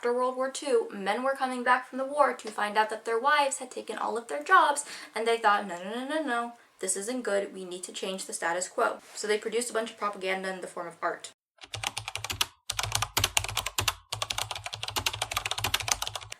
after World War II, men were coming back from the war to find out that their wives had taken all of their jobs, and they thought, no, this isn't good, we need to change the status quo. So they produced a bunch of propaganda in the form of art.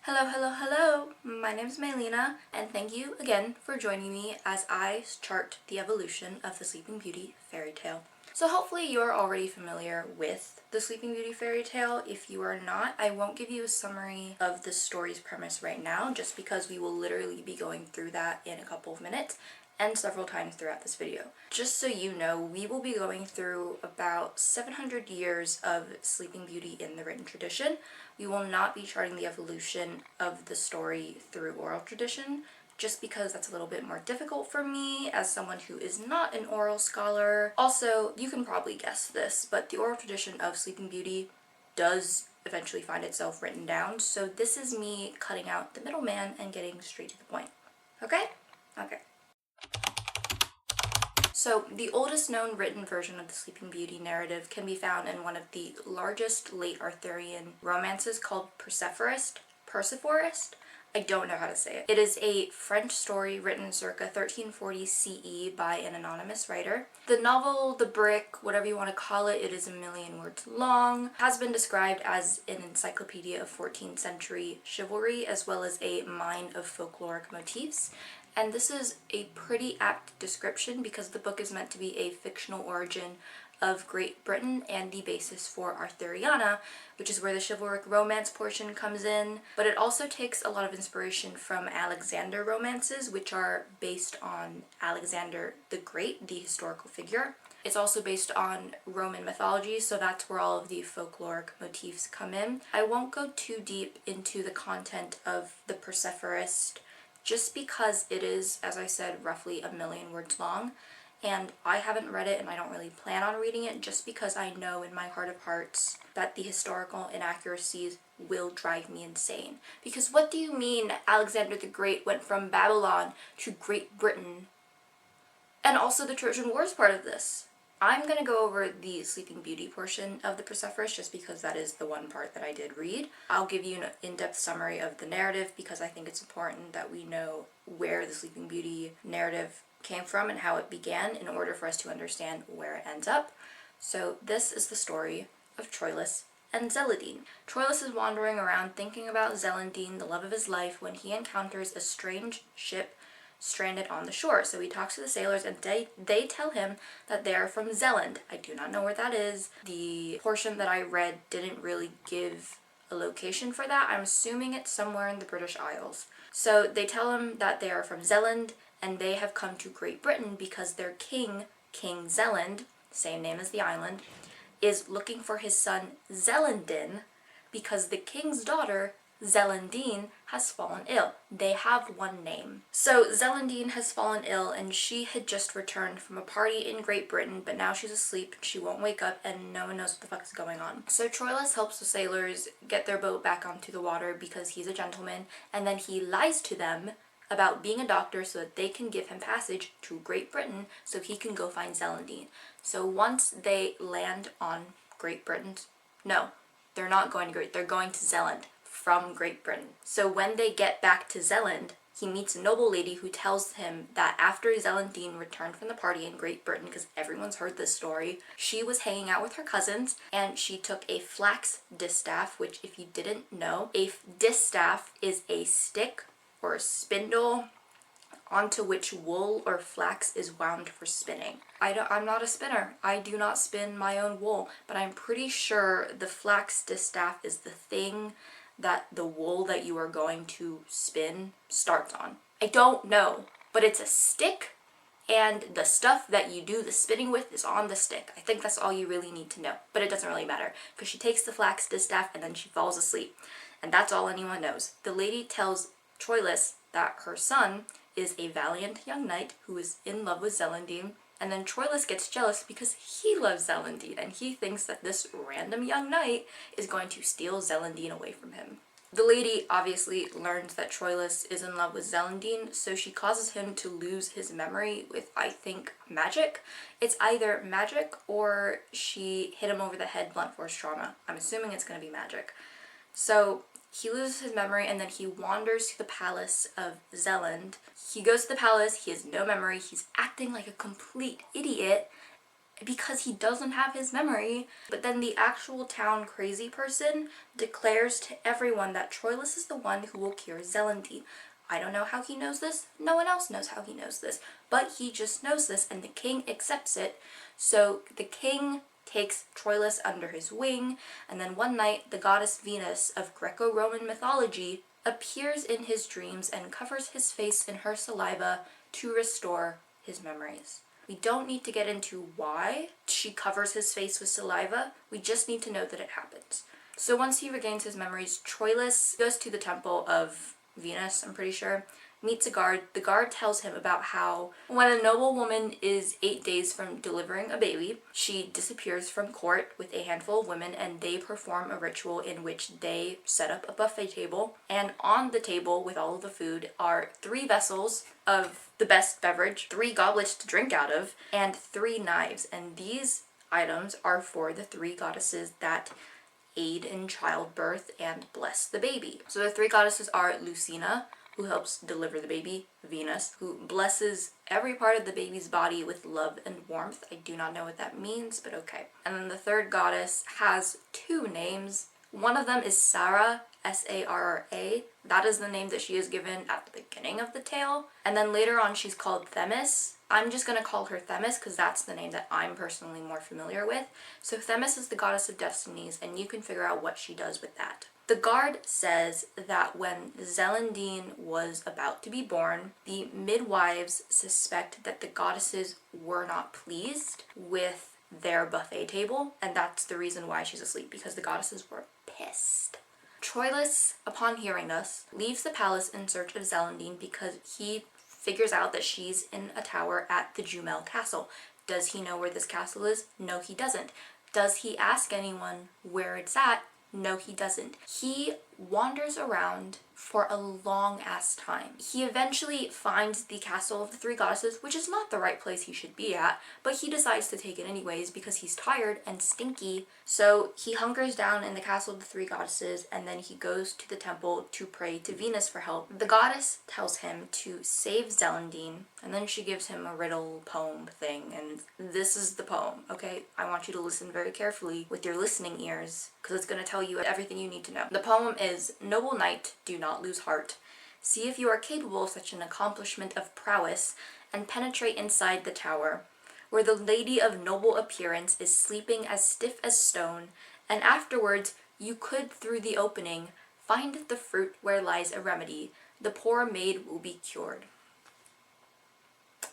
Hello, my name's Maylena, and thank you again for joining me as I chart the evolution of the Sleeping Beauty fairy tale. So hopefully you're already familiar with the Sleeping Beauty fairy tale. If you are not, I won't give you a summary of the story's premise right now, just because we will literally be going through that in a couple of minutes and several times throughout this video. Just so you know, we will be going through about 700 years of Sleeping Beauty in the written tradition. We will not be charting the evolution of the story through oral tradition, just because that's a little bit more difficult for me as someone who is not an oral scholar. Also, you can probably guess this, but the oral tradition of Sleeping Beauty does eventually find itself written down, so this is me cutting out the middleman and getting straight to the point. Okay? Okay. So, the oldest known written version of the Sleeping Beauty narrative can be found in one of the largest late Arthurian romances called Persephorist. I don't know how to say it. It is a French story written circa 1340 CE by an anonymous writer. The novel, the brick, whatever you want to call it, it is 1,000,000 words long, has been described as an encyclopedia of 14th century chivalry, as well as a mine of folkloric motifs. And this is a pretty apt description because the book is meant to be a fictional origin of Great Britain and the basis for Arthuriana, which is where the chivalric romance portion comes in. But it also takes a lot of inspiration from Alexander romances, which are based on Alexander the Great, the historical figure. It's also based on Roman mythology, so that's where all of the folkloric motifs come in. I won't go too deep into the content of the Persephorist, just because it is, as I said, roughly 1,000,000 words long. And I haven't read it and I don't really plan on reading it, just because I know in my heart of hearts that the historical inaccuracies will drive me insane. Because what do you mean Alexander the Great went from Babylon to Great Britain? And also the Trojan War is part of this. I'm going to go over the Sleeping Beauty portion of the Persephorist just because that is the one part that I did read. I'll give you an in-depth summary of the narrative because I think it's important that we know where the Sleeping Beauty narrative came from and how it began in order for us to understand where it ends up. So this is the story of Troilus and Zelandine. Troilus is wandering around thinking about Zelandine, the love of his life, when he encounters a strange ship stranded on the shore. So he talks to the sailors and they tell him that they are from Zealand. I do not know where that is. The portion that I read didn't really give a location for that. I'm assuming it's somewhere in the British Isles. So they tell him that they are from Zealand and they have come to Great Britain because their king, King Zealand, same name as the island, is looking for his son Zelandin because the king's daughter, Zelandine, has fallen ill. They have one name. So Zelandine has fallen ill and she had just returned from a party in Great Britain, but now she's asleep, she won't wake up, and no one knows what the fuck is going on. So Troilus helps the sailors get their boat back onto the water because he's a gentleman, and then he lies to them about being a doctor so that they can give him passage to Great Britain so he can go find Zelandine. So once they land on Great Britain, no, they're not going to they're going to Zealand from Great Britain. So when they get back to Zealand, he meets a noble lady who tells him that after Zelandine returned from the party in Great Britain, because everyone's heard this story, she was hanging out with her cousins and she took a flax distaff, which if you didn't know, a distaff is a stick or a spindle onto which wool or flax is wound for spinning. I'm not a spinner. I do not spin my own wool, but I'm pretty sure the flax distaff is the thing that the wool that you are going to spin starts on. I don't know, but it's a stick and the stuff that you do the spinning with is on the stick. I think that's all you really need to know, but it doesn't really matter because she takes the flax distaff and then she falls asleep, and that's all anyone knows. The lady tells Troilus that her son is a valiant young knight who is in love with Zelandine, and then Troilus gets jealous because he loves Zelandine and he thinks that this random young knight is going to steal Zelandine away from him. The lady obviously learns that Troilus is in love with Zelandine, so she causes him to lose his memory with, I think, magic. It's either magic or she hit him over the head, blunt force trauma. I'm assuming it's going to be magic. So He loses his memory and then he wanders to the palace of Zeland. He goes to the palace, he has no memory, he's acting like a complete idiot because he doesn't have his memory. But then the actual town crazy person declares to everyone that Troilus is the one who will cure Zelandine. I don't know how he knows this, no one else knows how he knows this, but he just knows this and the king accepts it. So the king takes Troilus under his wing, and then one night the goddess Venus of Greco-Roman mythology appears in his dreams and covers his face in her saliva to restore his memories. We don't need to get into why she covers his face with saliva, we just need to know that it happens. So once he regains his memories, Troilus goes to the temple of Venus, I'm pretty sure, meets a guard. The guard tells him about how when a noble woman is 8 days from delivering a baby, she disappears from court with a handful of women and they perform a ritual in which they set up a buffet table, and on the table with all of the food are 3 vessels of the best beverage, 3 goblets to drink out of, and 3 knives, and these items are for the 3 goddesses that aid in childbirth and bless the baby. So the 3 goddesses are Lucina, who helps deliver the baby, Venus, who blesses every part of the baby's body with love and warmth. I do not know what that means, but okay. And then the 3rd goddess has 2 names. One of them is Sarah, S-A-R-R-A. That is the name that she is given at the beginning of the tale. And then later on she's called Themis. I'm just going to call her Themis because that's the name that I'm personally more familiar with. So Themis is the goddess of destinies, and you can figure out what she does with that. The guard says that when Zelandine was about to be born, the midwives suspect that the goddesses were not pleased with their buffet table, and that's the reason why she's asleep, because the goddesses were pissed. Troilus, upon hearing this, leaves the palace in search of Zelandine because he figures out that she's in a tower at the Jumel castle. Does he know where this castle is? No, he doesn't. Does he ask anyone where it's at? No, he doesn't. He wanders around for a long ass time. He eventually finds the castle of the 3 goddesses, which is not the right place he should be at, but he decides to take it anyways because he's tired and stinky. So he hunkers down in the castle of the 3 goddesses, and then he goes to the temple to pray to Venus for help. The goddess tells him to save Zelandine, and then she gives him a riddle poem thing, and this is the poem, okay? I want you to listen very carefully with your listening ears, because it's going to tell you everything you need to know. The poem is, "Noble knight, do not lose heart. See if you are capable of such an accomplishment of prowess, and penetrate inside the tower, where the lady of noble appearance is sleeping as stiff as stone, and afterwards you could through the opening find the fruit where lies a remedy. The poor maid will be cured."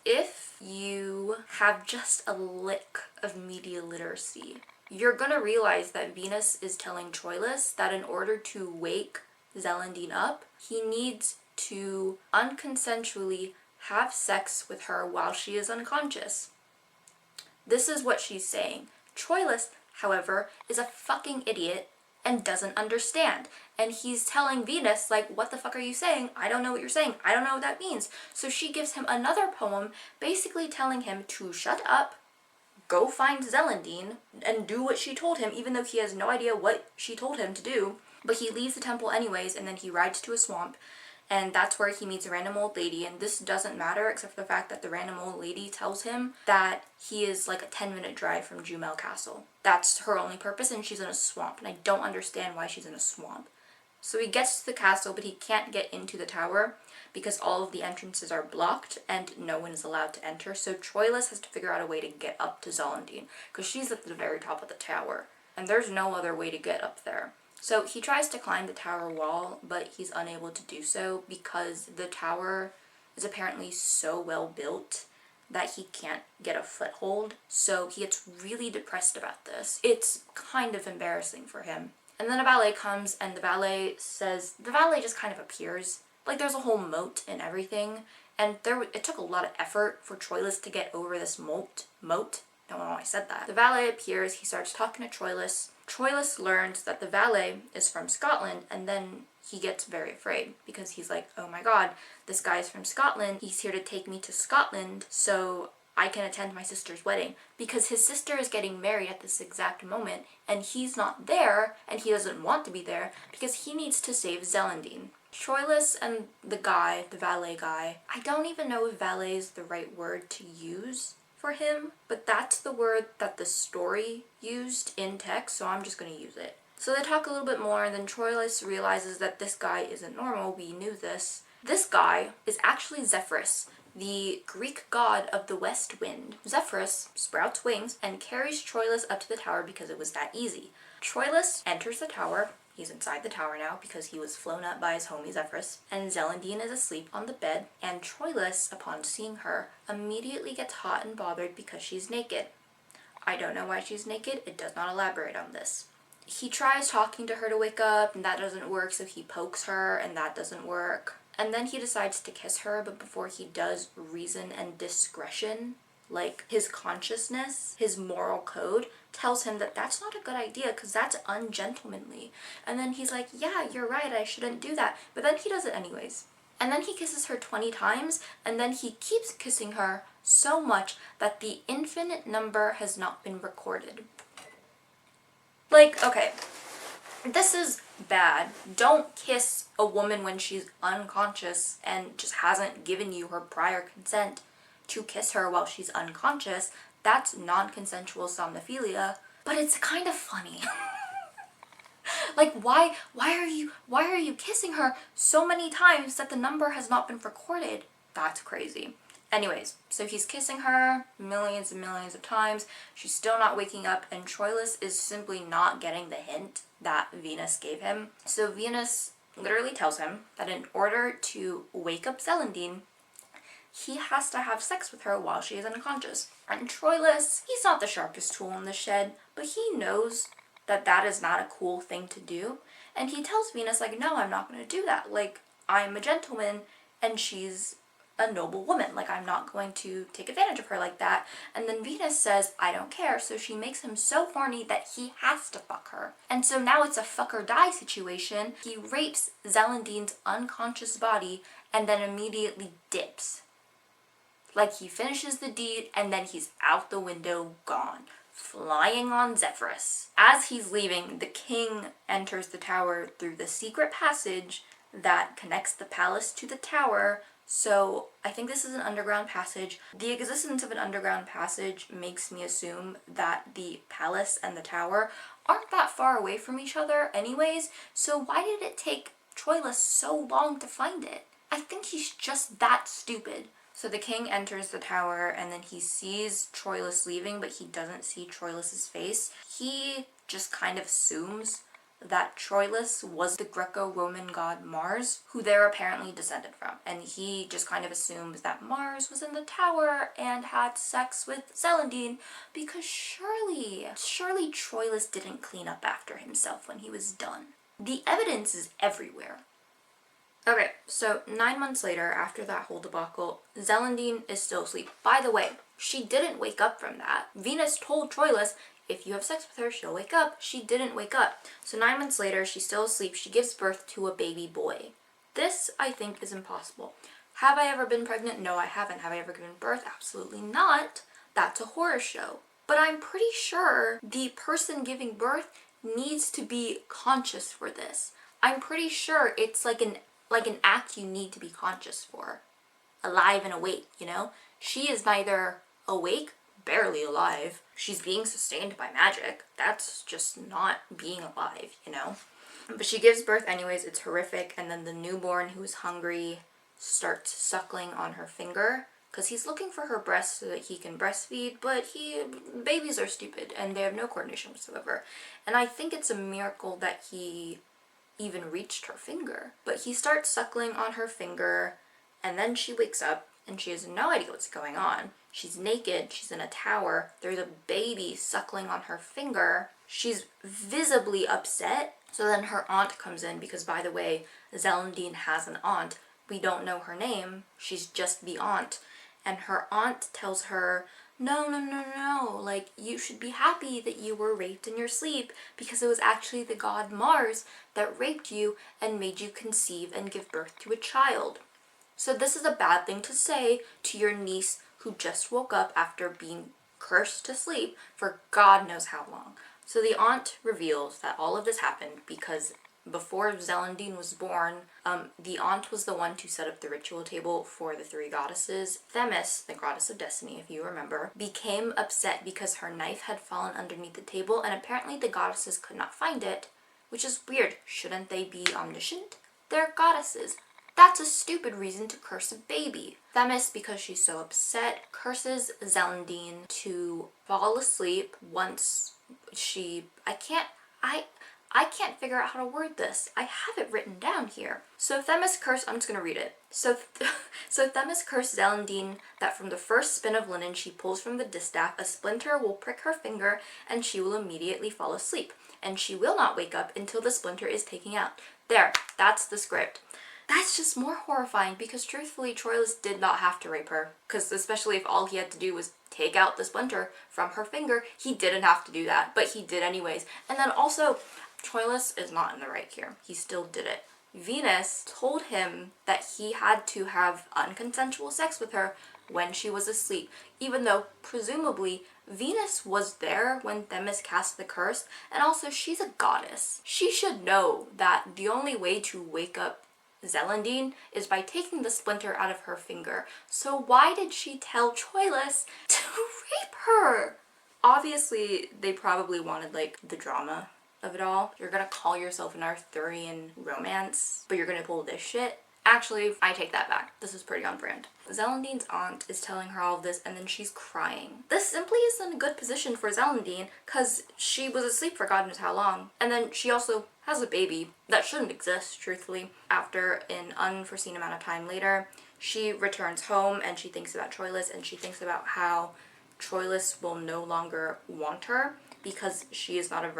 If you have just a lick of media literacy, you're gonna realize that Venus is telling Troilus that in order to wake Zelandine up, he needs to unconsensually have sex with her while she is unconscious. This is what she's saying. Troilus, however, is a fucking idiot and doesn't understand. And he's telling Venus, like, what the fuck are you saying? I don't know what you're saying. I don't know what that means. So she gives him another poem basically telling him to shut up, go find Zelandine, and do what she told him, even though he has no idea what she told him to do. But he leaves the temple anyways, and then he rides to a swamp, and that's where he meets a random old lady, and this doesn't matter except for the fact that the random old lady tells him that he is like a 10-minute drive from Jumel Castle. That's her only purpose, and she's in a swamp, and I don't understand why she's in a swamp. So he gets to the castle, but he can't get into the tower because all of the entrances are blocked and no one is allowed to enter. So Troilus has to figure out a way to get up to Zelandine because she's at the very top of the tower, and there's no other way to get up there. So he tries to climb the tower wall, but he's unable to do so because the tower is apparently so well built that he can't get a foothold. So he gets really depressed about this. It's kind of embarrassing for him. And then a valet comes, and the valet just kind of appears. Like, there's a whole moat and everything, and it took a lot of effort for Troilus to get over this moat. Don't know why I said that. The valet appears, he starts talking to Troilus. Troilus learns that the valet is from Scotland, and then he gets very afraid because he's like, oh my god, this guy is from Scotland. He's here to take me to Scotland, so I can attend my sister's wedding, because his sister is getting married at this exact moment, and he's not there, and he doesn't want to be there, because he needs to save Zelendine. Troilus and the guy, the valet guy, I don't even know if valet is the right word to use for him, but that's the word that the story used in text, so I'm just going to use it. So they talk a little bit more, and then Troilus realizes that this guy isn't normal. We knew this. This guy is actually Zephyrus, the Greek god of the west wind. Zephyrus sprouts wings and carries Troilus up to the tower because it was that easy. Troilus enters the tower. He's inside the tower now because he was flown up by his homie Zephyrus. And Zelendine is asleep on the bed, and Troilus, upon seeing her, immediately gets hot and bothered because she's naked. I don't know why she's naked. It does not elaborate on this. He tries talking to her to wake up, and that doesn't work, so he pokes her, and that doesn't work. And then he decides to kiss her, but before he does, reason and discretion, like his consciousness, his moral code, tells him that that's not a good idea because that's ungentlemanly. And then he's like, yeah, you're right, I shouldn't do that. But then he does it anyways. And then he kisses her 20 times, and then he keeps kissing her so much that the infinite number has not been recorded. Like, okay, this is bad. Don't kiss a woman when she's unconscious and just hasn't given you her prior consent to kiss her while she's unconscious. That's non-consensual somnophilia, but it's kind of funny. Like, why are you kissing her so many times that the number has not been recorded? That's crazy. Anyways, so he's kissing her millions and millions of times. She's still not waking up, and Troilus is simply not getting the hint that Venus gave him. So Venus literally tells him that in order to wake up Zelendine, he has to have sex with her while she is unconscious. And Troilus, he's not the sharpest tool in the shed, but he knows that that is not a cool thing to do. And he tells Venus, like, no, I'm not going to do that. Like, I'm a gentleman, and she's a noble woman. Like, I'm not going to take advantage of her like that. And then Venus says, I don't care. So she makes him so horny that he has to fuck her. And so now it's a fuck or die situation. He rapes Zelendine's unconscious body and then immediately dips. Like, he finishes the deed and then he's out the window, gone, flying on Zephyrus. As he's leaving, the king enters the tower through the secret passage that connects the palace to the tower. So I think this is an underground passage. The existence of an underground passage makes me assume that the palace and the tower aren't that far away from each other anyways, so why did it take Troilus so long to find it? I think he's just that stupid. So the king enters the tower, and then he sees Troilus leaving, but he doesn't see Troilus's face. He just kind of assumes that Troilus was the Greco-Roman god Mars, who they're apparently descended from. And he just kind of assumes that Mars was in the tower and had sex with Zelendine, because surely Troilus didn't clean up after himself when he was done. The evidence is everywhere. Okay, so 9 months later, after that whole debacle, Zelendine is still asleep. By the way, she didn't wake up from that. Venus told Troilus, if you have sex with her, she'll wake up. She didn't wake up. So 9 months later, she's still asleep. She gives birth to a baby boy. This, I think, is impossible. Have I ever been pregnant? No, I haven't. Have I ever given birth? Absolutely not. That's a horror show. But I'm pretty sure the person giving birth needs to be conscious for this. I'm pretty sure it's like an act you need to be conscious for. Alive and awake, you know? She is neither awake, barely alive. She's being sustained by magic. That's just not being alive, you know? But she gives birth anyways. It's horrific. And then the newborn, who's hungry, starts suckling on her finger because he's looking for her breast so that he can breastfeed, but babies are stupid and they have no coordination whatsoever. And I think it's a miracle that he even reached her finger. But he starts suckling on her finger, and then she wakes up and she has no idea what's going on. She's naked, she's in a tower, there's a baby suckling on her finger. She's visibly upset. So then her aunt comes in, because by the way, Zelendine has an aunt. We don't know her name, she's just the aunt. And her aunt tells her, no, like, you should be happy that you were raped in your sleep, because it was actually the god Mars that raped you and made you conceive and give birth to a child. So this is a bad thing to say to your niece who just woke up after being cursed to sleep for God knows how long. So the aunt reveals that all of this happened because before Zelendine was born, the aunt was the one to set up the ritual table for the three goddesses. Themis, the goddess of destiny, if you remember, became upset because her knife had fallen underneath the table, and apparently the goddesses could not find it, which is weird. Shouldn't they be omniscient? They're goddesses. That's a stupid reason to curse a baby. Themis, because she's so upset, curses Zelendine to fall asleep once she... I can't figure out how to word this. I have it written down here. So Themis cursed... I'm just going to read it. So Themis cursed Zelendine that from the first spin of linen she pulls from the distaff, a splinter will prick her finger and she will immediately fall asleep. And she will not wake up until the splinter is taken out. There, that's the script. That's just more horrifying because truthfully, Troilus did not have to rape her. Because especially if all he had to do was take out the splinter from her finger, he didn't have to do that. But he did anyways. And then also, Troilus is not in the right here. He still did it. Venus told him that he had to have unconsensual sex with her when she was asleep, even though presumably Venus was there when Themis cast the curse, and also she's a goddess. She should know that the only way to wake up Zelendine is by taking the splinter out of her finger. So why did she tell Troilus to rape her? Obviously, they probably wanted like the drama of it all. You're gonna call yourself an Arthurian romance, but you're gonna pull this shit? Actually, I take that back. This is pretty on brand. Zelendine's aunt is telling her all of this and then she's crying. This simply isn't a good position for Zelendine because she was asleep for God knows how long. And then she also has a baby that shouldn't exist, truthfully. After an unforeseen amount of time later, she returns home and she thinks about Troilus and she thinks about how Troilus will no longer want her because she is not a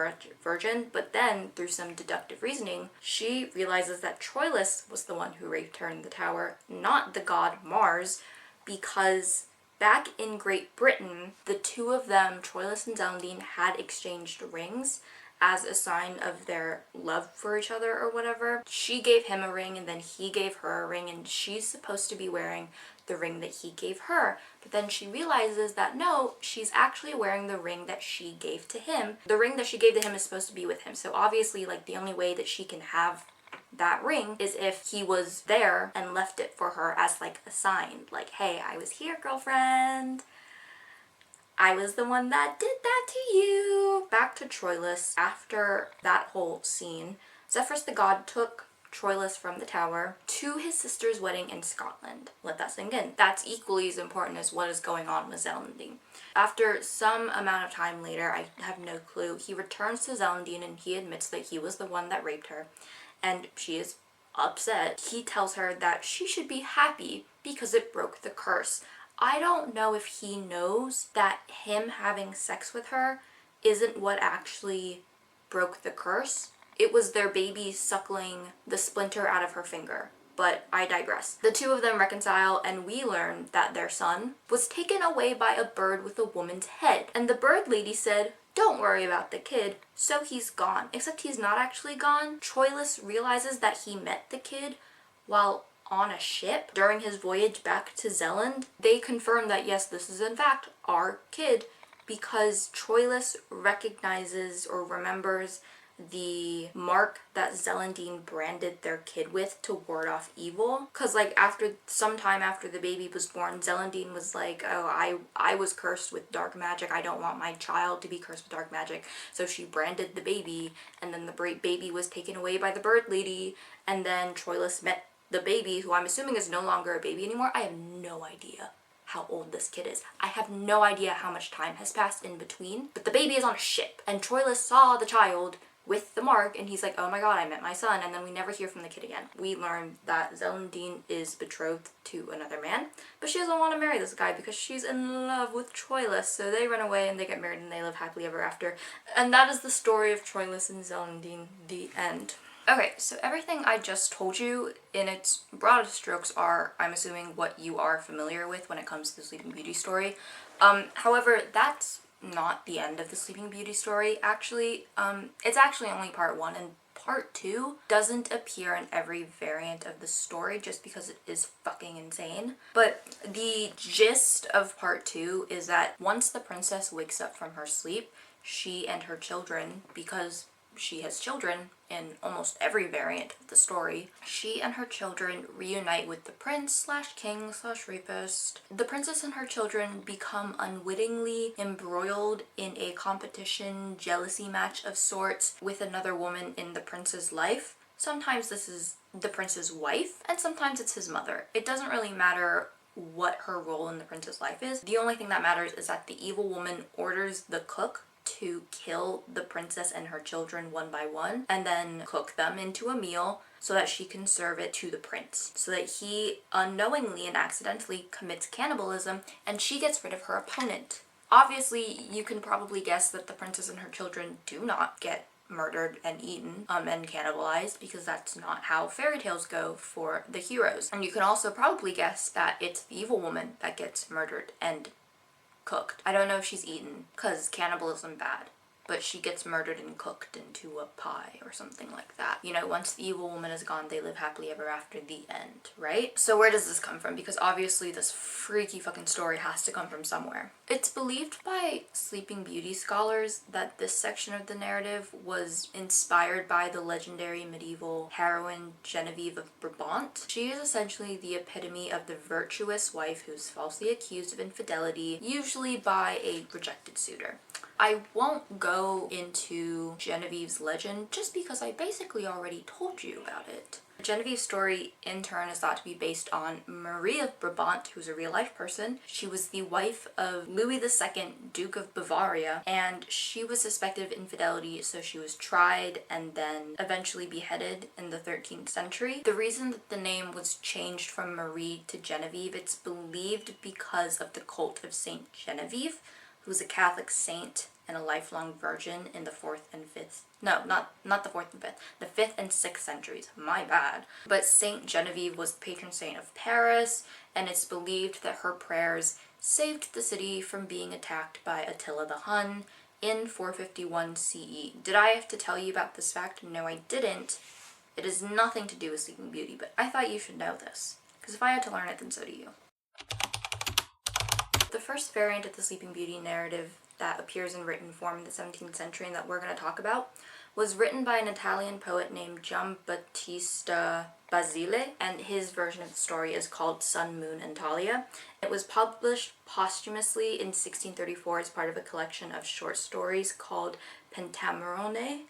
virgin, but then, through some deductive reasoning, she realizes that Troilus was the one who raped her in the tower, not the god Mars, because back in Great Britain, the two of them, Troilus and Zelendine, had exchanged rings as a sign of their love for each other or whatever. She gave him a ring and then he gave her a ring, and she's supposed to be wearing the ring that he gave her. But then she realizes that no, she's actually wearing the ring that she gave to him. The ring that she gave to him is supposed to be with him. So obviously, like, the only way that she can have that ring is if he was there and left it for her as like a sign. Like, hey, I was here, girlfriend. I was the one that did that to you. Back to Troilus. After that whole scene, Zephyrus the god took Troilus from the tower to his sister's wedding in Scotland. Let that sink in. That's equally as important as what is going on with Zelendine. After some amount of time later, I have no clue, he returns to Zelendine and he admits that he was the one that raped her. And she is upset. He tells her that she should be happy because it broke the curse. I don't know if he knows that him having sex with her isn't what actually broke the curse. It was their baby suckling the splinter out of her finger. But I digress. The two of them reconcile and we learn that their son was taken away by a bird with a woman's head. And the bird lady said, don't worry about the kid, so he's gone. Except he's not actually gone. Troilus realizes that he met the kid while on a ship during his voyage back to Zealand. They confirm that yes, this is in fact our kid because Troilus recognizes or remembers the mark that Zelendine branded their kid with to ward off evil. Because like sometime after the baby was born, Zelendine was like, oh, I was cursed with dark magic. I don't want my child to be cursed with dark magic. So she branded the baby, and then the baby was taken away by the bird lady, and then Troilus met the baby, who I'm assuming is no longer a baby anymore. I have no idea how old this kid is. I have no idea how much time has passed in between, but the baby is on a ship, and Troilus saw the child with the mark, and he's like, oh my god, I met my son, and then we never hear from the kid again. We learn that Zelendine is betrothed to another man, but she doesn't want to marry this guy because she's in love with Troilus, so they run away and they get married and they live happily ever after. And that is the story of Troilus and Zelendine, the end. Okay, so everything I just told you in its broadest strokes are, I'm assuming, what you are familiar with when it comes to the Sleeping Beauty story. However, that's not the end of the Sleeping Beauty story, actually. It's actually only part 1, and part 2 doesn't appear in every variant of the story just because it is fucking insane. But the gist of part 2 is that once the princess wakes up from her sleep, she and her children, because she has children in almost every variant of the story, she and her children reunite with the prince/king/rapist. The princess and her children become unwittingly embroiled in a competition jealousy match of sorts with another woman in the prince's life. Sometimes this is the prince's wife, and sometimes it's his mother. It doesn't really matter what her role in the prince's life is. The only thing that matters is that the evil woman orders the cook to kill the princess and her children one by one and then cook them into a meal so that she can serve it to the prince, so that he unknowingly and accidentally commits cannibalism and she gets rid of her opponent. Obviously, you can probably guess that the princess and her children do not get murdered and eaten and cannibalized, because that's not how fairy tales go for the heroes. And you can also probably guess that it's the evil woman that gets murdered and cooked. I don't know if she's eaten, because cannibalism bad, but she gets murdered and cooked into a pie or something like that. You know, once the evil woman is gone, they live happily ever after, the end, right? So where does this come from? Because obviously this freaky fucking story has to come from somewhere. It's believed by Sleeping Beauty scholars that this section of the narrative was inspired by the legendary medieval heroine Genevieve of Brabant. She is essentially the epitome of the virtuous wife who's falsely accused of infidelity, usually by a rejected suitor. I won't go into Genevieve's legend just because I basically already told you about it. Genevieve's story, in turn, is thought to be based on Marie of Brabant, who's a real-life person. She was the wife of Louis II, Duke of Bavaria, and she was suspected of infidelity, so she was tried and then eventually beheaded in the 13th century. The reason that the name was changed from Marie to Genevieve, it's believed because of the cult of Saint Genevieve, who was a Catholic saint and a lifelong virgin in the 4th and 5th. No, not the 4th and 5th. The 5th and 6th centuries. My bad. But Saint Genevieve was the patron saint of Paris, and it's believed that her prayers saved the city from being attacked by Attila the Hun in 451 CE. Did I have to tell you about this fact? No, I didn't. It has nothing to do with Sleeping Beauty, but I thought you should know this, because if I had to learn it, then so do you. The first variant of the Sleeping Beauty narrative that appears in written form in the 17th century and that we're going to talk about was written by an Italian poet named Giambattista Basile, and his version of the story is called Sun, Moon, and Talia. It was published posthumously in 1634 as part of a collection of short stories called Pentamerone.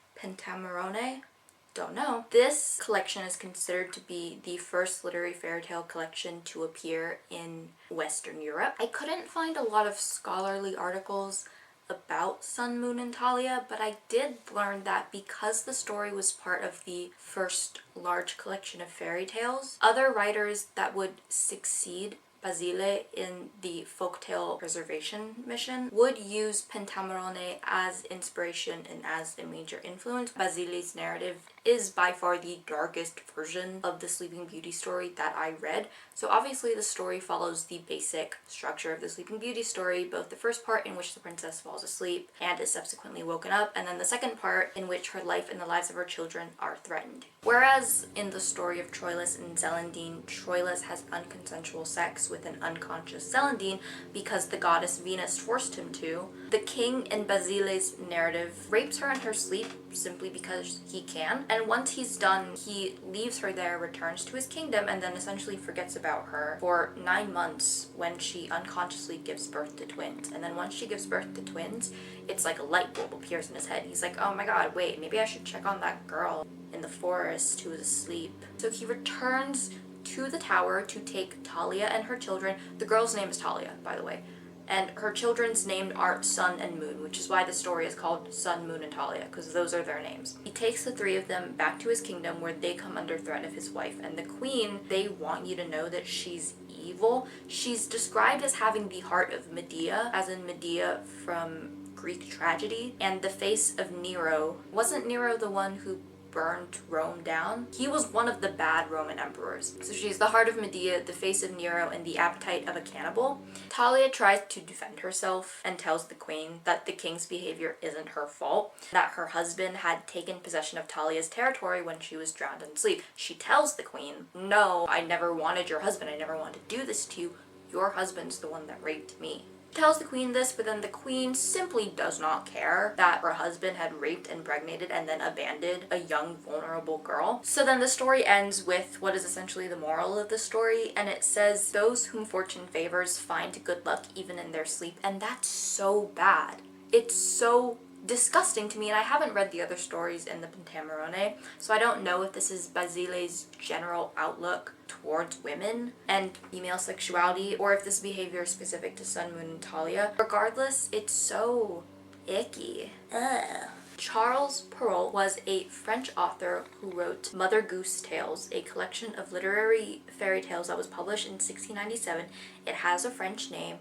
Don't know. This collection is considered to be the first literary fairy tale collection to appear in Western Europe. I couldn't find a lot of scholarly articles about Sun, Moon, and Talia, but I did learn that because the story was part of the first large collection of fairy tales, other writers that would succeed Basile in the folktale preservation mission would use Pentamerone as inspiration and as a major influence. Basile's narrative is by far the darkest version of the Sleeping Beauty story that I read. So obviously the story follows the basic structure of the Sleeping Beauty story, both the first part in which the princess falls asleep and is subsequently woken up, and then the second part in which her life and the lives of her children are threatened. Whereas in the story of Troilus and Celandine, Troilus has unconsensual sex with an unconscious Celandine because the goddess Venus forced him to, the king in Basile's narrative rapes her in her sleep simply because he can, and once he's done, he leaves her there, returns to his kingdom, and then essentially forgets about her for 9 months when she unconsciously gives birth to twins. And then once she gives birth to twins, it's like a light bulb appears in his head. He's like, oh my god, wait, maybe I should check on that girl in the forest who was asleep. So he returns to the tower to take Talia and her children. The girl's name is Talia, by the way. And her children's named are Sun and Moon, which is why the story is called Sun, Moon, and Talia, because those are their names. He takes the 3 of them back to his kingdom where they come under threat of his wife. And the queen, they want you to know that she's evil. She's described as having the heart of Medea, as in Medea from Greek tragedy, and the face of Nero. Wasn't Nero the one who burned Rome down. He was one of the bad Roman emperors. So she's the heart of Medea, the face of Nero, and the appetite of a cannibal. Talia tries to defend herself and tells the queen that the king's behavior isn't her fault, that her husband had taken possession of Talia's territory when she was drowned in sleep. She tells the queen, no, I never wanted your husband, I never wanted to do this to you. Your husband's the one that raped me. Tells the queen this, but then the queen simply does not care that her husband had raped, impregnated, and then abandoned a young, vulnerable girl. So then the story ends with what is essentially the moral of the story, and it says, those whom fortune favors find good luck even in their sleep. And that's so bad. It's so disgusting to me, and I haven't read the other stories in the Pentamerone, so I don't know if this is Basile's general outlook towards women and female sexuality, or if this behavior is specific to Sun, Moon, and Talia. Regardless, it's so icky. Ugh. Charles Perrault was a French author who wrote Mother Goose Tales, a collection of literary fairy tales that was published in 1697. It has a French name.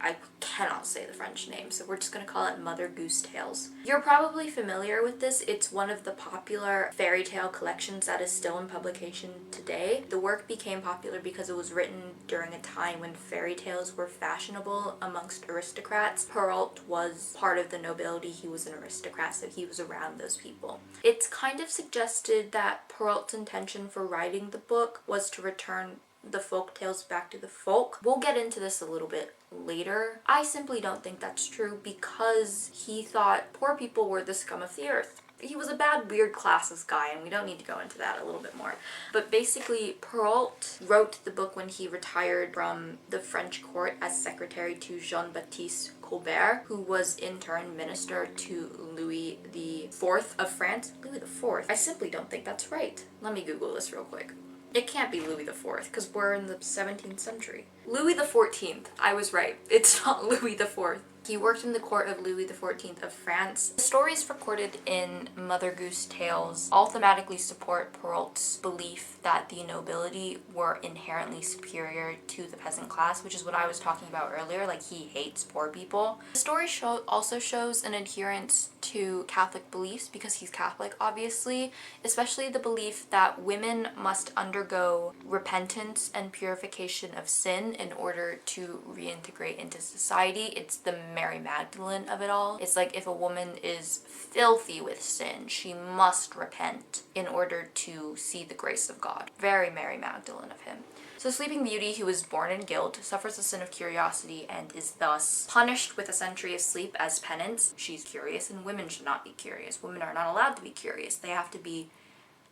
I cannot say the French name, so we're just going to call it Mother Goose Tales. You're probably familiar with this. It's one of the popular fairy tale collections that is still in publication today. The work became popular because it was written during a time when fairy tales were fashionable amongst aristocrats. Perrault was part of the nobility. He was an aristocrat, so he was around those people. It's kind of suggested that Perrault's intention for writing the book was to return the folk tales back to the folk. We'll get into this a little bit later. I simply don't think that's true because he thought poor people were the scum of the earth. He was a bad, weird classist guy, and we don't need to go into that a little bit more. But basically, Perrault wrote the book when he retired from the French court as secretary to Jean-Baptiste Colbert, who was in turn minister to Louis IV of France. Louis IV? I simply don't think that's right. Let me Google this real quick. It can't be Louis IV, because we're in the 17th century. Louis XIV. I was right. It's not Louis IV. He worked in the court of Louis XIV of France. The stories recorded in Mother Goose Tales all thematically support Perrault's belief that the nobility were inherently superior to the peasant class, which is what I was talking about earlier, like he hates poor people. The story also shows an adherence to Catholic beliefs because he's Catholic, obviously, especially the belief that women must undergo repentance and purification of sin in order to reintegrate into society. It's the Mary Magdalene of it all. It's like if a woman is filthy with sin, she must repent in order to see the grace of God. Very Mary Magdalene of him. So Sleeping Beauty, who was born in guilt, suffers the sin of curiosity and is thus punished with a century of sleep as penance. She's curious, and women should not be curious. Women are not allowed to be curious. They have to be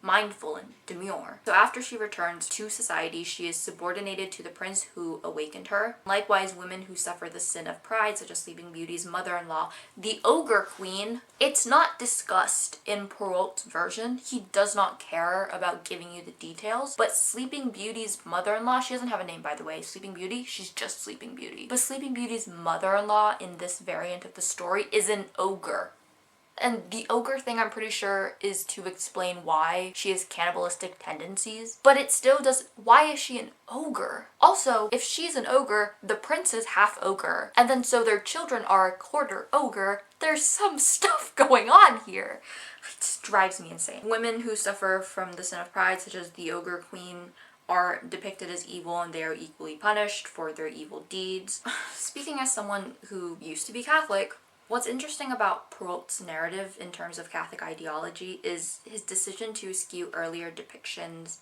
mindful and demure. So after she returns to society, she is subordinated to the prince who awakened her. Likewise, women who suffer the sin of pride, such as Sleeping Beauty's mother-in-law, the ogre queen. It's not discussed in Perrault's version. He does not care about giving you the details, but Sleeping Beauty's mother-in-law, she doesn't have a name by the way, Sleeping Beauty, she's just Sleeping Beauty. But Sleeping Beauty's mother-in-law in this variant of the story is an ogre. And the ogre thing, I'm pretty sure, is to explain why she has cannibalistic tendencies. But it still does. Why is she an ogre? Also, if she's an ogre, the prince is half ogre. And then so their children are a quarter ogre. There's some stuff going on here. It just drives me insane. Women who suffer from the sin of pride, such as the ogre queen, are depicted as evil and they are equally punished for their evil deeds. Speaking as someone who used to be Catholic, what's interesting about Perrault's narrative in terms of Catholic ideology is his decision to eschew earlier depictions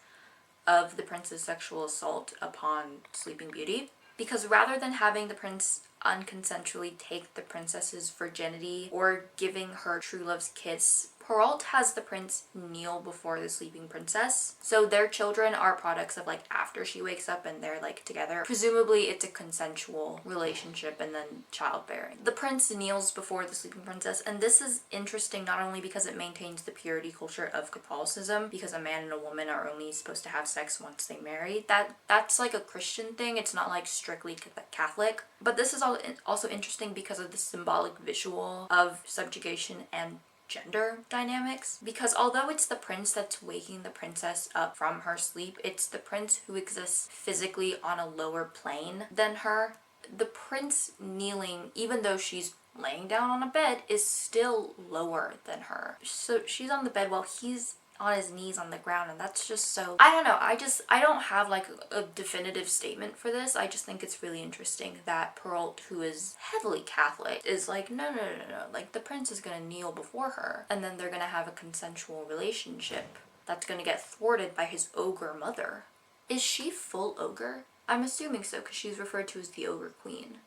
of the prince's sexual assault upon Sleeping Beauty. Because rather than having the prince unconsensually take the princess's virginity or giving her true love's kiss, Perrault has the prince kneel before the sleeping princess. So their children are products of like after she wakes up and they're like together. Presumably it's a consensual relationship and then childbearing. The prince kneels before the sleeping princess, and this is interesting not only because it maintains the purity culture of Catholicism, because a man and a woman are only supposed to have sex once they marry. That's like a Christian thing. It's not like strictly Catholic. But this is also interesting because of the symbolic visual of subjugation and gender dynamics, because although it's the prince that's waking the princess up from her sleep, it's the prince who exists physically on a lower plane than her. The prince kneeling, even though she's laying down on a bed is still lower than her. So she's on the bed while he's on his knees on the ground, and that's just so, I don't know, I don't have like a definitive statement for this. I just think it's really interesting that Perrault, who is heavily Catholic, is like, no, like the prince is gonna kneel before her, and then they're gonna have a consensual relationship that's gonna get thwarted by his ogre mother. Is she full ogre? I'm assuming so, because she's referred to as the ogre queen.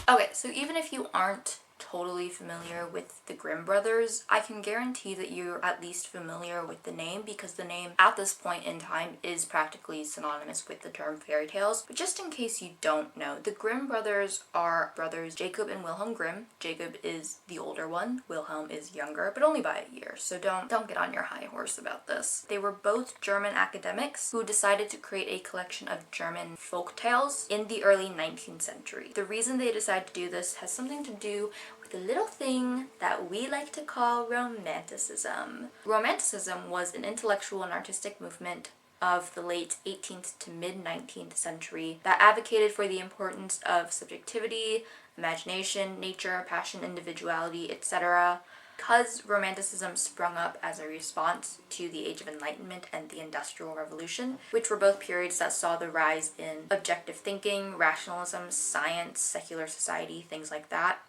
Okay, so even if you aren't totally familiar with the Grimm brothers, I can guarantee that you're at least familiar with the name, because the name at this point in time is practically synonymous with the term fairy tales. But just in case you don't know, the Grimm brothers are brothers Jacob and Wilhelm Grimm. Jacob is the older one, Wilhelm is younger, but only by a year, so don't get on your high horse about this. They were both German academics who decided to create a collection of German folk tales in the early 19th century. The reason they decided to do this has something to do with a little thing that we like to call Romanticism. Romanticism was an intellectual and artistic movement of the late 18th to mid-19th century that advocated for the importance of subjectivity, imagination, nature, passion, individuality, etc. Because Romanticism sprung up as a response to the Age of Enlightenment and the Industrial Revolution, which were both periods that saw the rise in objective thinking, rationalism, science, secular society, things like that.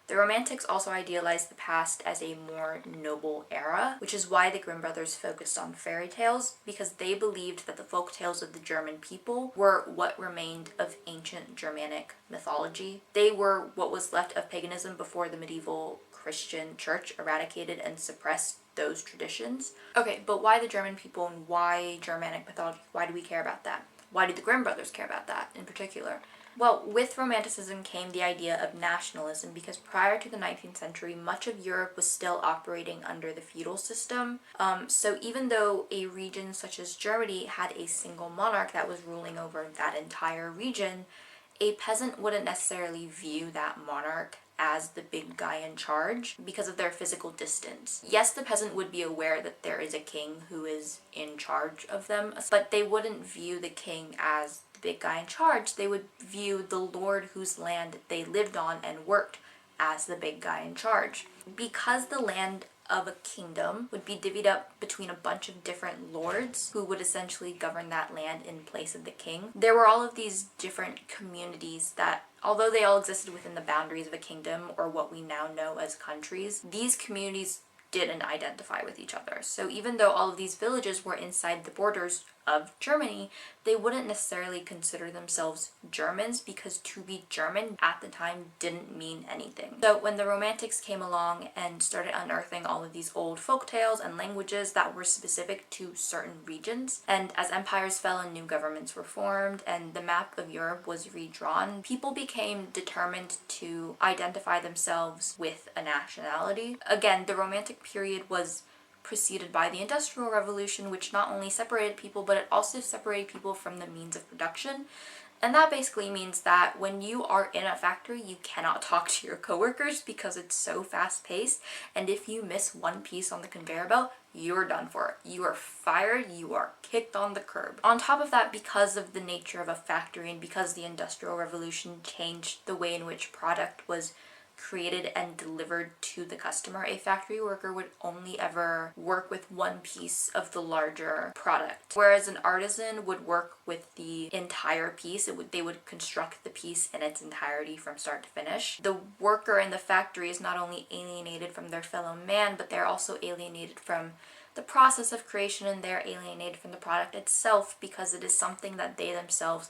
The Romantics also idealized the past as a more noble era, which is why the Grimm brothers focused on fairy tales, because they believed that the folk tales of the German people were what remained of ancient Germanic mythology. They were what was left of paganism before the medieval Christian church eradicated and suppressed those traditions. Okay, but why the German people and why Germanic mythology? Why do we care about that? Why do the Grimm brothers care about that in particular? Well, with Romanticism came the idea of nationalism, because prior to the 19th century, much of Europe was still operating under the feudal system. So even though a region such as Germany had a single monarch that was ruling over that entire region, a peasant wouldn't necessarily view that monarch as the big guy in charge because of their physical distance. Yes, the peasant would be aware that there is a king who is in charge of them, but they wouldn't view the king as the big guy in charge. They would view the lord whose land they lived on and worked as the big guy in charge. Because the land of a kingdom would be divvied up between a bunch of different lords who would essentially govern that land in place of the king, there were all of these different communities that, although they all existed within the boundaries of a kingdom, or what we now know as countries, these communities didn't identify with each other. So even though all of these villages were inside the borders of Germany, they wouldn't necessarily consider themselves Germans, because to be German at the time didn't mean anything. So when the Romantics came along and started unearthing all of these old folk tales and languages that were specific to certain regions, and as empires fell and new governments were formed and the map of Europe was redrawn, people became determined to identify themselves with a nationality. Again, the Romantic period was preceded by the Industrial Revolution, which not only separated people, but it also separated people from the means of production. And that basically means that when you are in a factory, you cannot talk to your coworkers because it's so fast-paced, and if you miss one piece on the conveyor belt, you're done for. You are fired, you are kicked on the curb. On top of that, because of the nature of a factory and because the Industrial Revolution changed the way in which product was created and delivered to the customer, a factory worker would only ever work with one piece of the larger product, whereas an artisan would work with the entire piece. They would construct the piece in its entirety from start to finish. The worker in the factory is not only alienated from their fellow man, but they're also alienated from the process of creation, and they're alienated from the product itself because it is something that they themselves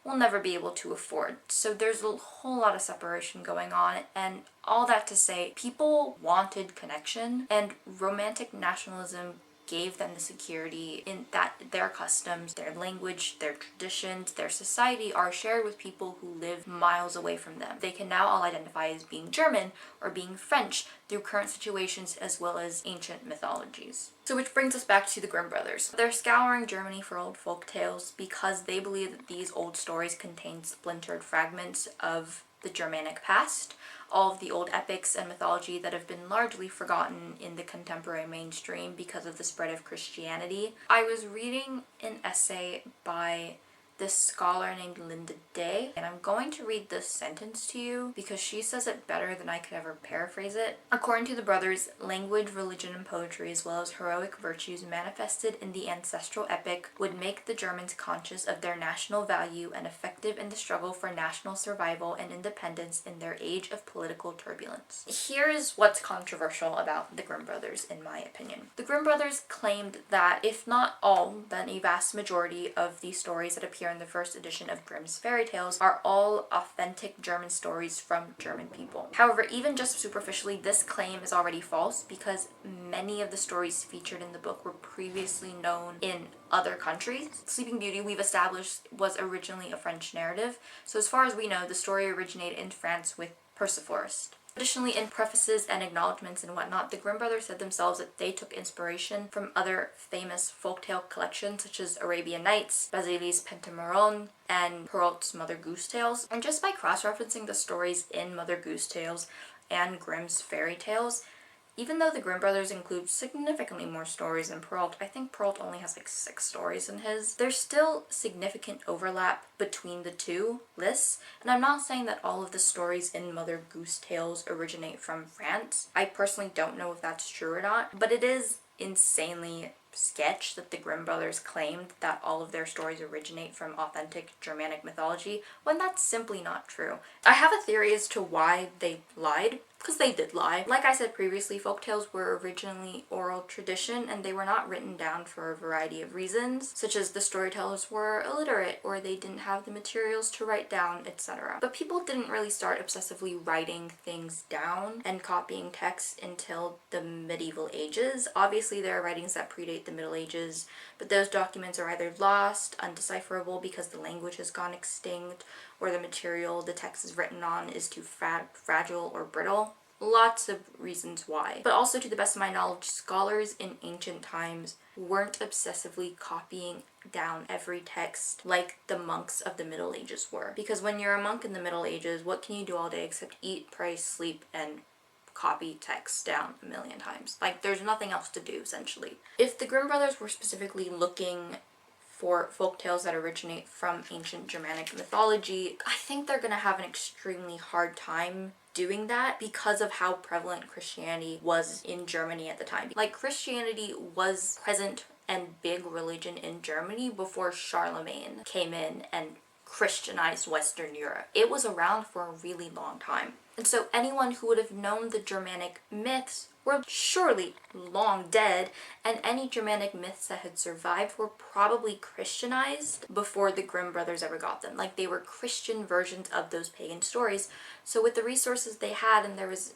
will never be able to afford. So there's a whole lot of separation going on, and all that to say, people wanted connection, and Romantic nationalism gave them the security in that their customs, their language, their traditions, their society are shared with people who live miles away from them. They can now all identify as being German or being French through current situations as well as ancient mythologies. So which brings us back to the Grimm brothers. They're scouring Germany for old folk tales because they believe that these old stories contain splintered fragments of the Germanic past, all of the old epics and mythology that have been largely forgotten in the contemporary mainstream because of the spread of Christianity. I was reading an essay by this scholar named Linda Day, and I'm going to read this sentence to you because she says it better than I could ever paraphrase it. According to the brothers, language, religion, and poetry, as well as heroic virtues manifested in the ancestral epic, would make the Germans conscious of their national value and effective in the struggle for national survival and independence in their age of political turbulence. Here is what's controversial about the Grimm brothers, in my opinion. The Grimm brothers claimed that, if not all, then a vast majority of the stories that appear in the first edition of Grimm's fairy tales are all authentic German stories from German people. However, even just superficially, this claim is already false because many of the stories featured in the book were previously known in other countries. Sleeping Beauty, we've established, was originally a French narrative, so as far as we know, the story originated in France with Persephorist. Additionally, in prefaces and acknowledgements and whatnot, the Grimm brothers said themselves that they took inspiration from other famous folktale collections such as Arabian Nights, Basili's Pentameron, and Perrault's Mother Goose Tales. And just by cross-referencing the stories in Mother Goose Tales and Grimm's fairy tales, even though the Grimm brothers include significantly more stories than Perrault, I think Perrault only has like 6 stories in his, there's still significant overlap between the two lists, and I'm not saying that all of the stories in Mother Goose Tales originate from France. I personally don't know if that's true or not, but it is insanely sketch that the Grimm brothers claimed that all of their stories originate from authentic Germanic mythology, when that's simply not true. I have a theory as to why they lied, because they did lie. Like I said previously, folktales were originally oral tradition and they were not written down for a variety of reasons, such as the storytellers were illiterate or they didn't have the materials to write down, etc. But people didn't really start obsessively writing things down and copying text until the medieval ages. Obviously there are writings that predate the Middle Ages, but those documents are either lost, undecipherable because the language has gone extinct, or the material the text is written on is too fragile or brittle. Lots of reasons why. But also, to the best of my knowledge, scholars in ancient times weren't obsessively copying down every text like the monks of the Middle Ages were. Because when you're a monk in the Middle Ages, what can you do all day except eat, pray, sleep, and copy text down a million times? Like, there's nothing else to do, essentially. If the Grimm brothers were specifically looking for folktales that originate from ancient Germanic mythology, I think they're gonna have an extremely hard time doing that because of how prevalent Christianity was in Germany at the time. Like, Christianity was present and big religion in Germany before Charlemagne came in and Christianized Western Europe. It was around for a really long time. And so anyone who would have known the Germanic myths were surely long dead, and any Germanic myths that had survived were probably Christianized before the Grimm brothers ever got them. Like, they were Christian versions of those pagan stories. So with the resources they had, and there was,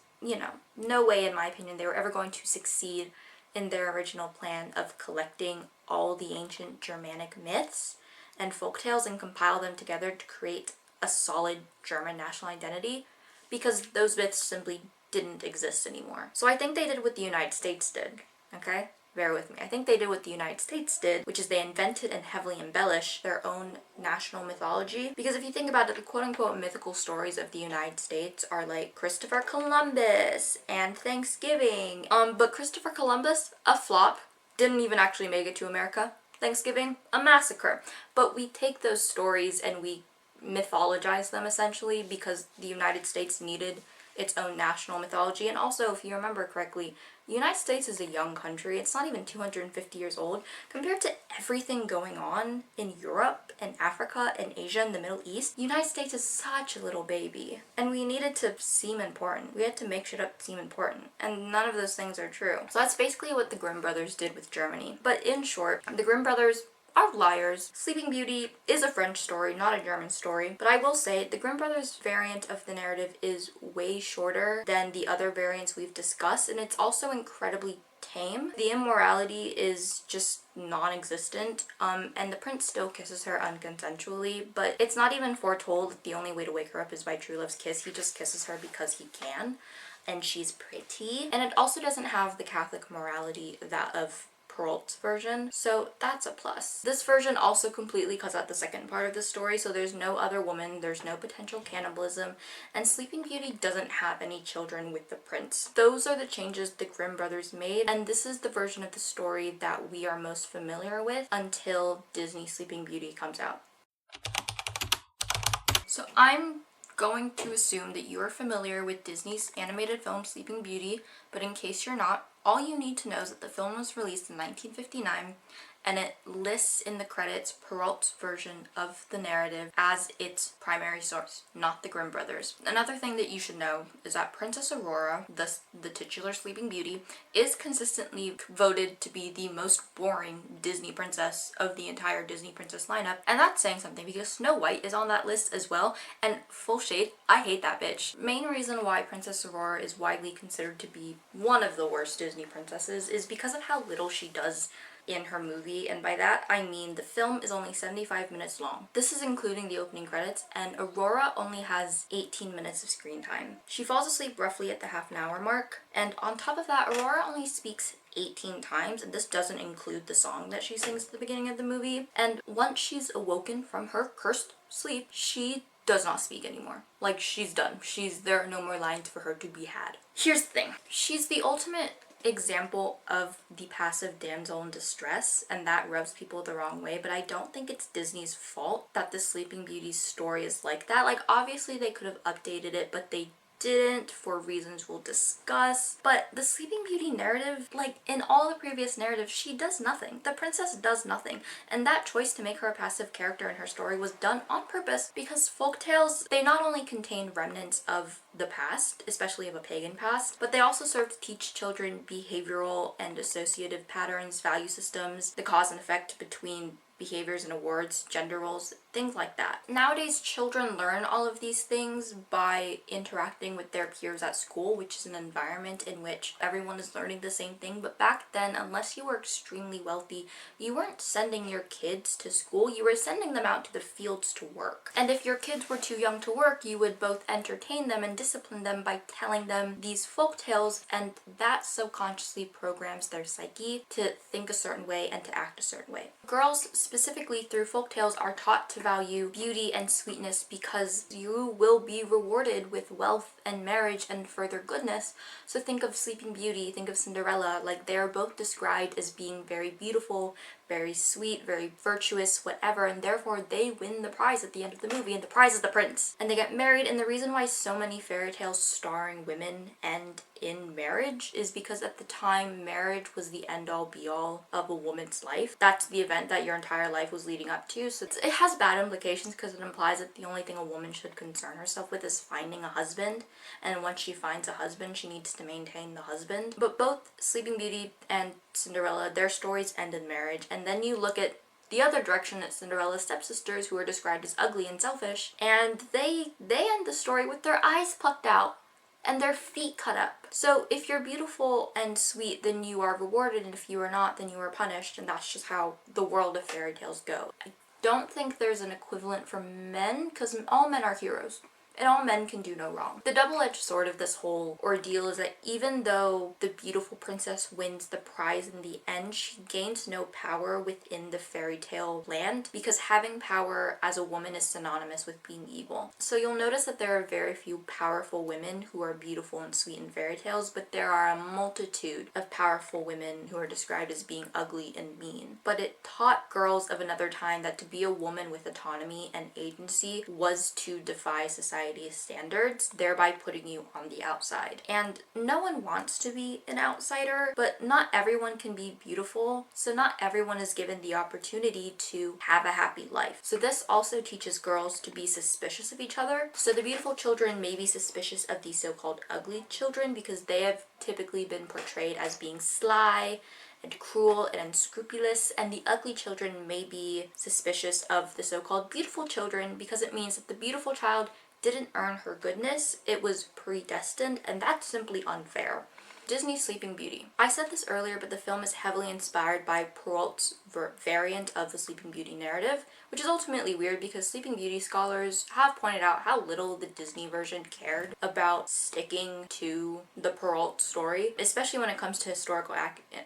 no way, in my opinion, they were ever going to succeed in their original plan of collecting all the ancient Germanic myths and folktales and compile them together to create a solid German national identity, because those myths simply didn't exist anymore. So I think they did what the United States did, okay? Bear with me. I think they did what the United States did, which is they invented and heavily embellished their own national mythology. Because if you think about it, the quote-unquote mythical stories of the United States are like Christopher Columbus and Thanksgiving. But Christopher Columbus, a flop, didn't even actually make it to America. Thanksgiving, a massacre. But we take those stories and we mythologize them, essentially, because the United States needed its own national mythology. And also, if you remember correctly, the United States is a young country. It's not even 250 years old. Compared to everything going on in Europe and Africa and Asia and the Middle East, the United States is such a little baby. And we needed to seem important. We had to make shit up seem important. And none of those things are true. So that's basically what the Grimm brothers did with Germany. But in short, the Grimm brothers are liars. Sleeping Beauty is a French story, not a German story. But I will say, the Grimm brothers variant of the narrative is way shorter than the other variants we've discussed, and it's also incredibly tame. The immorality is just non-existent, and the prince still kisses her unconsensually, but it's not even foretold that the only way to wake her up is by true love's kiss. He just kisses her because he can, and she's pretty. And it also doesn't have the Catholic morality that of Perrault's version, so that's a plus. This version also completely cuts out the second part of the story, so there's no other woman, there's no potential cannibalism, and Sleeping Beauty doesn't have any children with the prince. Those are the changes the Grimm brothers made, and this is the version of the story that we are most familiar with until Disney Sleeping Beauty comes out. So I'm going to assume that you are familiar with Disney's animated film Sleeping Beauty, but in case you're not, all you need to know is that the film was released in 1959 and it lists in the credits Perrault's version of the narrative as its primary source, not the Grimm brothers. Another thing that you should know is that Princess Aurora, the titular Sleeping Beauty, is consistently voted to be the most boring Disney princess of the entire Disney princess lineup, and that's saying something because Snow White is on that list as well, and full shade, I hate that bitch. Main reason why Princess Aurora is widely considered to be one of the worst Disney princesses is because of how little she does in her movie, and by that I mean the film is only 75 minutes long. This is including the opening credits, and Aurora only has 18 minutes of screen time. She falls asleep roughly at the half an hour mark, and on top of that, Aurora only speaks 18 times, and this doesn't include the song that she sings at the beginning of the movie. And once she's awoken from her cursed sleep, she does not speak anymore. Like, she's done. There are no more lines for her to be had. Here's the thing. She's the ultimate example of the passive damsel in distress, and that rubs people the wrong way, but I don't think it's Disney's fault that the Sleeping Beauty's story is like that. Like, obviously they could have updated it, but they didn't for reasons we'll discuss. But the Sleeping Beauty narrative, like in all the previous narratives, she does nothing. The princess does nothing. And that choice to make her a passive character in her story was done on purpose because folktales, they not only contain remnants of the past, especially of a pagan past, but they also serve to teach children behavioral and associative patterns, value systems, the cause and effect between behaviors and awards, gender roles, things like that. Nowadays, children learn all of these things by interacting with their peers at school, which is an environment in which everyone is learning the same thing. But back then, unless you were extremely wealthy, you weren't sending your kids to school, you were sending them out to the fields to work. And if your kids were too young to work, you would both entertain them and discipline them by telling them these folk tales, and that subconsciously programs their psyche to think a certain way and to act a certain way. Girls, specifically through folktales, are taught to value beauty and sweetness because you will be rewarded with wealth and marriage and further goodness. So think of Sleeping Beauty, think of Cinderella, like they are both described as being very beautiful, very sweet, very virtuous, whatever, and therefore they win the prize at the end of the movie, and the prize is the prince. And they get married, and the reason why so many fairy tales starring women end in marriage is because at the time, marriage was the end-all be-all of a woman's life. That's the event that your entire life was leading up to, so it has bad implications because it implies that the only thing a woman should concern herself with is finding a husband, and once she finds a husband, she needs to maintain the husband. But both Sleeping Beauty and Cinderella, their stories end in marriage, and then you look at the other direction at Cinderella's stepsisters, who are described as ugly and selfish, and they end the story with their eyes plucked out and their feet cut up. So if you're beautiful and sweet, then you are rewarded, and if you are not, then you are punished, and that's just how the world of fairy tales go. I don't think there's an equivalent for men, because all men are heroes. And all men can do no wrong. The double-edged sword of this whole ordeal is that even though the beautiful princess wins the prize in the end, she gains no power within the fairy tale land, because having power as a woman is synonymous with being evil. So you'll notice that there are very few powerful women who are beautiful and sweet in fairy tales, but there are a multitude of powerful women who are described as being ugly and mean. But it taught girls of another time that to be a woman with autonomy and agency was to defy society's standards, thereby putting you on the outside. And no one wants to be an outsider, but not everyone can be beautiful, so not everyone is given the opportunity to have a happy life. So this also teaches girls to be suspicious of each other. So the beautiful children may be suspicious of the so-called ugly children because they have typically been portrayed as being sly and cruel and unscrupulous, and the ugly children may be suspicious of the so-called beautiful children because it means that the beautiful child didn't earn her goodness, it was predestined, and that's simply unfair. Disney's Sleeping Beauty. I said this earlier, but the film is heavily inspired by Perrault's variant of the Sleeping Beauty narrative, which is ultimately weird because Sleeping Beauty scholars have pointed out how little the Disney version cared about sticking to the Perrault story, especially when it comes to historical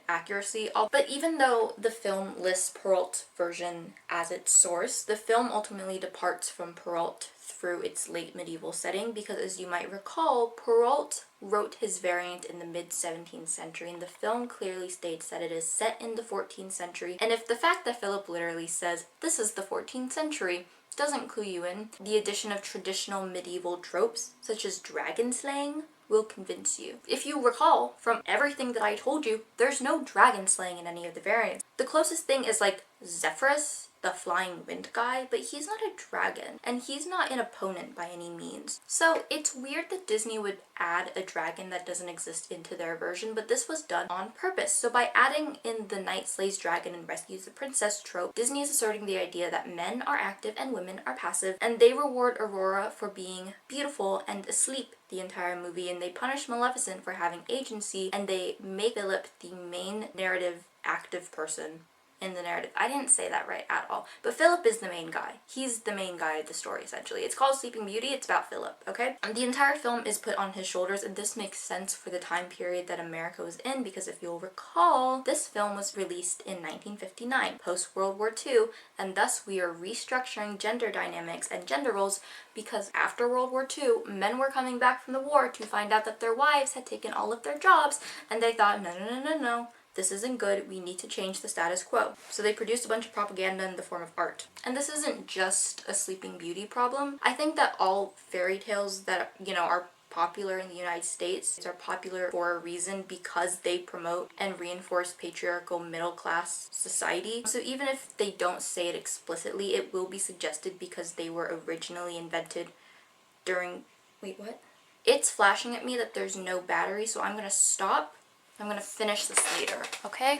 accuracy. But even though the film lists Perrault's version as its source, the film ultimately departs from Perrault through its late medieval setting because, as you might recall, Perrault wrote his variant in the mid-17th century, and the film clearly states that it is set in the 14th century. And if the fact that Philip literally says, "This is the 14th century," doesn't clue you in. The addition of traditional medieval tropes, such as dragon slaying, will convince you. If you recall from everything that I told you, there's no dragon slaying in any of the variants. The closest thing is like Zephyrus, the flying wind guy, but he's not a dragon, and he's not an opponent by any means. So it's weird that Disney would add a dragon that doesn't exist into their version, but this was done on purpose. So by adding in the knight slays dragon and rescues the princess trope, Disney is asserting the idea that men are active and women are passive, and they reward Aurora for being beautiful and asleep the entire movie, and they punish Maleficent for having agency, and they make Philip the main narrative active person in the narrative. I didn't say that right at all. But Philip is the main guy. He's the main guy of the story, essentially. It's called Sleeping Beauty. It's about Philip, okay? And the entire film is put on his shoulders, and this makes sense for the time period that America was in, because if you'll recall, this film was released in 1959, post-World War II, and thus we are restructuring gender dynamics and gender roles, because after World War II, men were coming back from the war to find out that their wives had taken all of their jobs, and they thought, no. This isn't good, we need to change the status quo. So they produced a bunch of propaganda in the form of art. And this isn't just a Sleeping Beauty problem. I think that all fairy tales that, are popular in the United States are popular for a reason, because they promote and reinforce patriarchal middle-class society. So even if they don't say it explicitly, it will be suggested because they were originally invented during... Wait, what? It's flashing at me that there's no battery, so I'm gonna stop. I'm gonna finish this later, okay?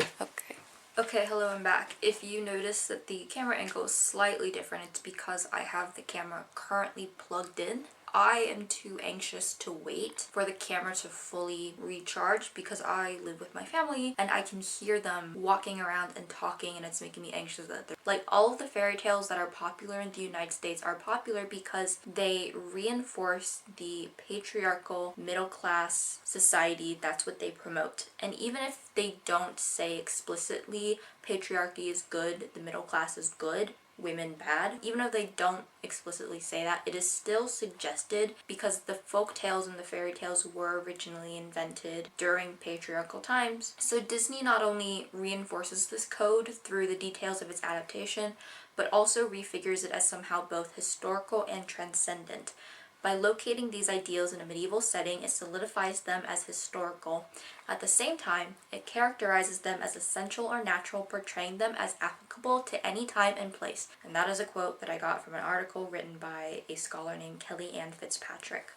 Okay, hello, I'm back. If you notice that the camera angle is slightly different, it's because I have the camera currently plugged in. I am too anxious to wait for the camera to fully recharge because I live with my family and I can hear them walking around and talking, and it's making me anxious that they're like, all of the fairy tales that are popular in the United States are popular because they reinforce the patriarchal middle class society. That's what they promote. And even if they don't say explicitly patriarchy is good, the middle class is good, women bad, even though they don't explicitly say that, it is still suggested because the folk tales and the fairy tales were originally invented during patriarchal times. So Disney not only reinforces this code through the details of its adaptation, but also refigures it as somehow both historical and transcendent. By locating these ideals in a medieval setting, it solidifies them as historical. At the same time, it characterizes them as essential or natural, portraying them as applicable to any time and place. And that is a quote that I got from an article written by a scholar named Kelly Ann Fitzpatrick.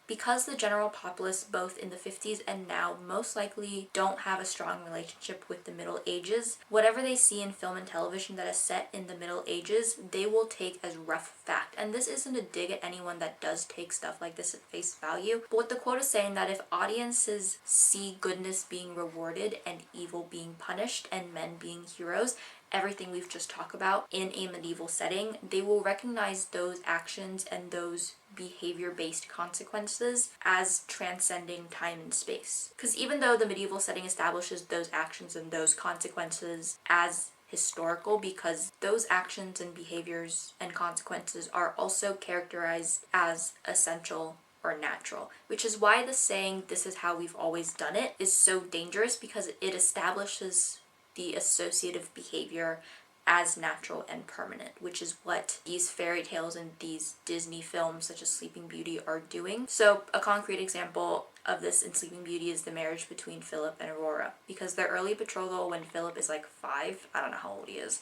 Because the general populace, both in the 50s and now, most likely don't have a strong relationship with the Middle Ages, whatever they see in film and television that is set in the Middle Ages, they will take as rough fact. And this isn't a dig at anyone that does take stuff like this at face value, but what the quote is saying, that if audiences see goodness being rewarded and evil being punished and men being heroes, everything we've just talked about in a medieval setting, they will recognize those actions and those behavior-based consequences as transcending time and space. Because even though the medieval setting establishes those actions and those consequences as historical, because those actions and behaviors and consequences are also characterized as essential or natural, which is why the saying, "this is how we've always done it," is so dangerous, because it establishes the associative behavior as natural and permanent, which is what these fairy tales and these Disney films such as Sleeping Beauty are doing. So a concrete example of this in Sleeping Beauty is the marriage between Philip and Aurora, because their early betrothal, when Philip is like 5, I don't know how old he is,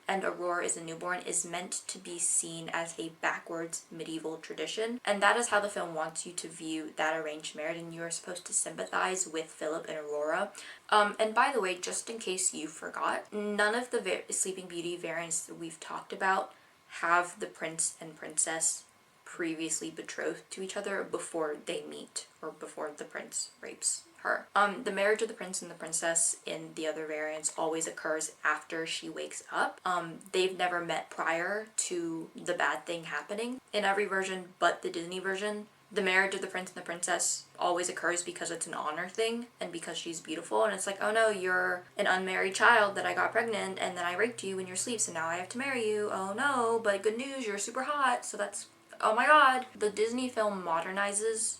and Aurora is a newborn, is meant to be seen as a backwards medieval tradition. And that is how the film wants you to view that arranged marriage, and you are supposed to sympathize with Philip and Aurora. And by the way, just in case you forgot, none of the Sleeping Beauty variants that we've talked about have the prince and princess previously betrothed to each other before they meet, or before the prince rapes her. The marriage of the prince and the princess in the other variants always occurs after she wakes up. They've never met prior to the bad thing happening. In every version but the Disney version, the marriage of the prince and the princess always occurs because it's an honor thing and because she's beautiful, and it's like, oh no, you're an unmarried child that I got pregnant and then I raped you in your sleep, so now I have to marry you. Oh no, but good news, you're super hot, so that's, oh my god. The Disney film modernizes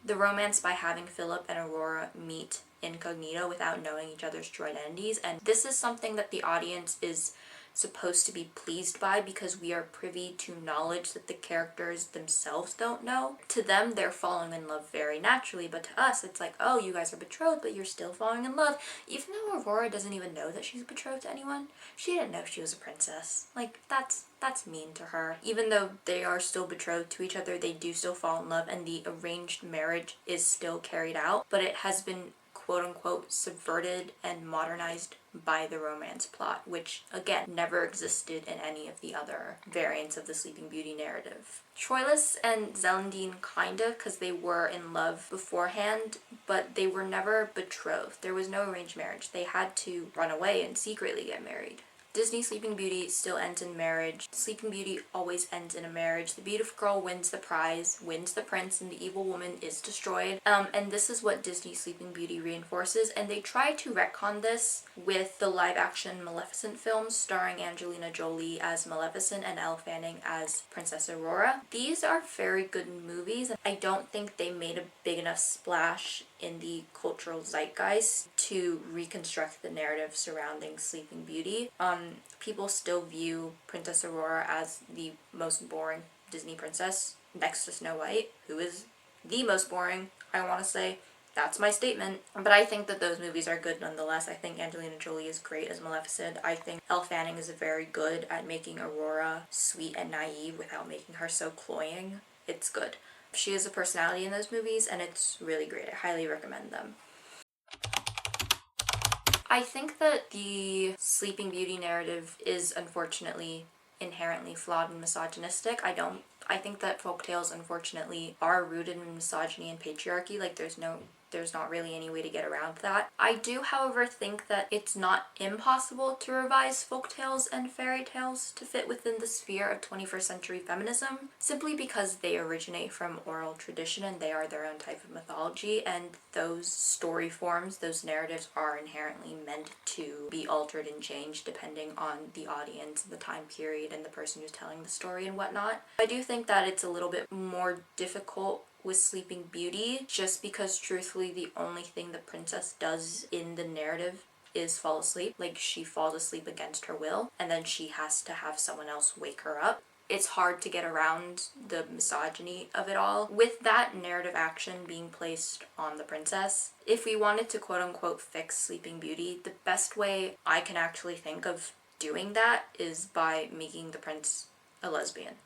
the romance by having Philip and Aurora meet incognito without knowing each other's true identities, and this is something that the audience is supposed to be pleased by because we are privy to knowledge that the characters themselves don't know. To them, they're falling in love very naturally, but to us, it's like, oh, you guys are betrothed, but you're still falling in love. Even though Aurora doesn't even know that she's betrothed to anyone. She didn't know she was a princess. Like, that's mean to her. Even though they are still betrothed to each other, they do still fall in love, and the arranged marriage is still carried out, but it has been quote-unquote subverted and modernized by the romance plot, which again never existed in any of the other variants of the Sleeping Beauty narrative. Troilus and Celandine kind of, because they were in love beforehand, but they were never betrothed. There was no arranged marriage. They had to run away and secretly get married. Disney Sleeping Beauty still ends in marriage. Sleeping Beauty always ends in a marriage. The beautiful girl wins the prize, wins the prince, and the evil woman is destroyed. And this is what Disney Sleeping Beauty reinforces, and they try to retcon this with the live-action Maleficent films starring Angelina Jolie as Maleficent and Elle Fanning as Princess Aurora. These are very good movies, and I don't think they made a big enough splash in the cultural zeitgeist to reconstruct the narrative surrounding Sleeping Beauty. People still view Princess Aurora as the most boring Disney princess, next to Snow White, who is the most boring, I want to say. That's my statement. But I think that those movies are good nonetheless. I think Angelina Jolie is great as Maleficent. I think Elle Fanning is very good at making Aurora sweet and naive without making her so cloying. It's good. She has a personality in those movies, and it's really great. I highly recommend them. I think that the Sleeping Beauty narrative is unfortunately inherently flawed and misogynistic. I think that folktales unfortunately are rooted in misogyny and patriarchy. Like there's not really any way to get around that. I do, however, think that it's not impossible to revise folktales and fairy tales to fit within the sphere of 21st century feminism, simply because they originate from oral tradition and they are their own type of mythology, and those story forms, those narratives are inherently meant to be altered and changed depending on the audience, the time period, and the person who's telling the story and whatnot. I do think that it's a little bit more difficult with Sleeping Beauty, just because truthfully the only thing the princess does in the narrative is fall asleep. Like, she falls asleep against her will, and then she has to have someone else wake her up. It's hard to get around the misogyny of it all. With that narrative action being placed on the princess, if we wanted to quote-unquote fix Sleeping Beauty, the best way I can actually think of doing that is by making the prince a lesbian.